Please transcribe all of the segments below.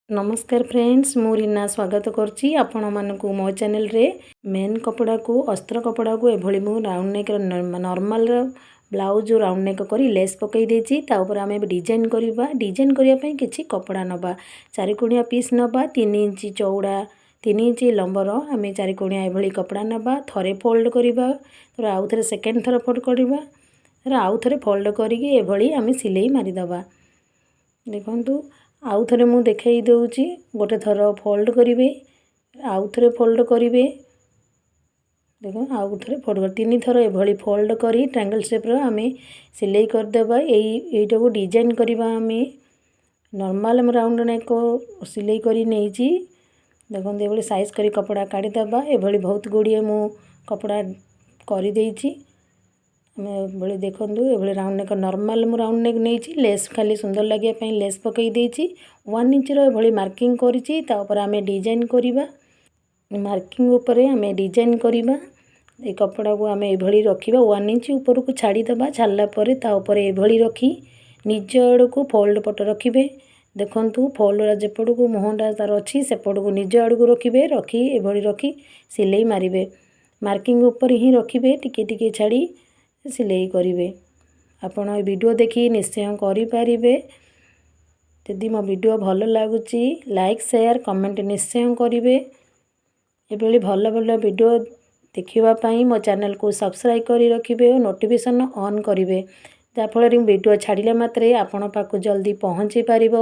नमस्कार फ्रेंड्स मु रीना स्वागत करची आपण मानकु मो चैनल रे मेन कपड़ा को अस्त्र कपड़ा को एभली मु round neck normal blouse round neck करी लेस पकई देची ता ऊपर आमे डिजाइन करिया पई किछि कपड़ा नबा चारि कोणिया पीस नबा 3 इंच चौड़ा 3 इंच लंबर आमे चारि कोणिया एभली कपड़ा नबा थरे फोल्ड करिबा तर आउ थरे सेकंड थर फोल्ड करिबा तर आउ थरे फोल्ड करिके एभली आमे सिलाई मारि दबा देखंतु आउ थरे मु देखाई दउची गोटे थर फोल्ड करिवे आउ थरे फोल्ड करिवे देखो आउ थरे फोल्ड कर 3 थर एभली फोल्ड करी ट्रायंगल शेप रो आमे सिलाई कर देबा एइटा को डिजाइन करिबा आमे नॉर्मल हम राउंड नेक सिलाई करी नेची देखो एभली साइज करी कपड़ा काढी देबा एभली बहुत गुडिए मु कपड़ा करी देची बड़े देखंतु एभले राउंड नेक नॉर्मल मु राउंड नेक नेची लेस खाली सुंदर लागिया पई लेस पकई देची 1 इंच रो एभले मार्किंग करिची ता ऊपर आमे डिजाइन करिबा मार्किंग ऊपर आमे डिजाइन करिबा ए कपड़ा को आमे एभली रखिबा 1 इंच ऊपर को छाडी दबा छाडला परे ता ऊपर एभली रखी निज आड़ को फोल्ड पट रखिबे देखंतु फोल्ड रा जेपड़ को मोहंडा तार अछि सेपड़ को निज आड़ को रखिबे रखी एभली रखी सिलाई मारिबे मार्किंग ऊपर ही रखिबे टिके टिके छाडी सिलाई करिवे आपण ए वीडियो देखि निश्चय करि पारिबे यदि मो वीडियो भल लागुची लाइक शेयर कमेंट निश्चय करिवे एबेली भल भल वीडियो देखिबा पई मो चैनल को सब्सक्राइब करि रखिबे और नोटिफिकेशन ऑन करिवे जा फल वीडियो छाडिले मात्रे आपण पाकु जल्दी पहुंची पारिबो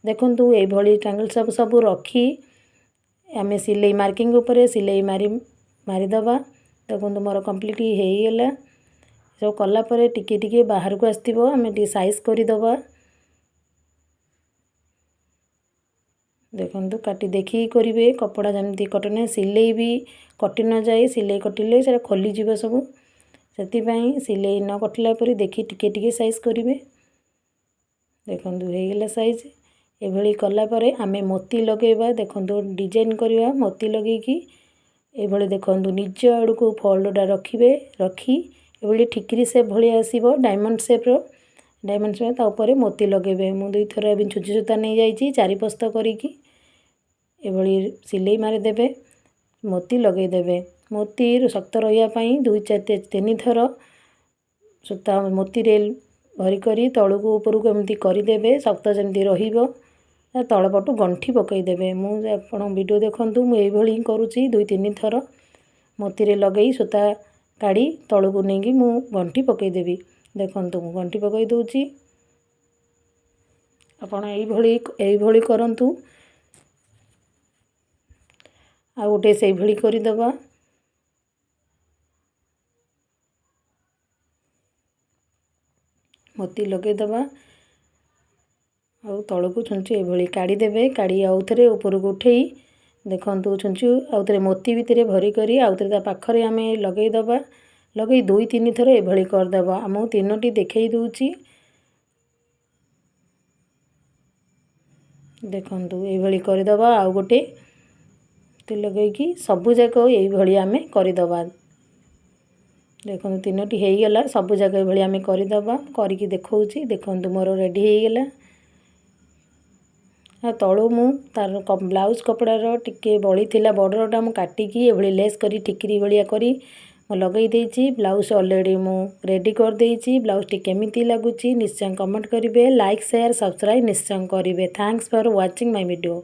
देखंतु ए भली ट्रायंगल सब रखी आमे सिलाई मार्किंग ऊपर सिलाई मारी दबा देखंतु मोर कंप्लीट हे गेला जो कला परे टिके टिके बाहर को आस्तिबो आमे टी साइज करि दबा देखंतु काटी देखि करिवे कपड़ा जमती कटने सिलाई भी कटि न जाए सिलाई कटिले से खोली जीव सब सेति पई सिलाई न कटला परे देखि टिके टिके साइज करिवे देखंतु हे गेला साइज एभली कला परे आमे मोती लगेबा देखंतु डिजाइन करिवा मोती लगेई की एभली देखंतु निज आड़ को फोल्डटा रखिबे रखी एभली ठिकरी शेप भली आसीबो डायमंड शेप ता ऊपर मोती लगेबे मु दुई थरा भी छुची सुता नहीं जाईची चारि पस्त करिकी एभली सिलाई मारि देबे मोती लगेई देबे मोती शक्त रहिया पई 2-3 थर सुता मोती रे भरी करी तळु को ऊपर को एमती करि देबे शक्त जेमती रहिबो तळ पटु गंठी पकई देबे मु आपण वीडियो देखंतु मु एई भली करूची 2-3 थर मोती रे लगेई सुता काढ़ी तळु को नेकी मु गंठी पकई देबी देखंतु मु गंठी पकई दोची आपण एई भली करंतु आ गोटे सेई भली करि दबा मोती लगे दबा आ तळु को छुंची एई भली काढ़ी देबे काढ़ी आउ थरे ऊपर को उठेई देखंतु छुंचु आउ थरे मोती भितरे भरी करी आउ थरे ता पाखरे आमे लगेई दबा लगे 2-3 थर एभली कर दबा आमु तीनोटी देखेई दोची देखंतु एभली कर दबा आउ गोटे ते लगेई की सबु जाको एई भली आमे करि दबा देखंतु तीनोटी हेई गेला सबु जाको एभली आमे करि दबा करी की देखौची देखंतु मोर रेडी हेई गेला आ तळु मु तार ब्लाउज कपड़ा रो टिके बळी थिला बॉर्डरटा मु काटी की एभली लेस करी ठिकरी भलिया करी मु लगई देची ब्लाउज ऑलरेडी मु रेडी कर देची ब्लाउज टी केमिति लागुची निश्चय कमेंट करिवे लाइक शेयर सब्सक्राइब निश्चय करिवे thanks for watching my video.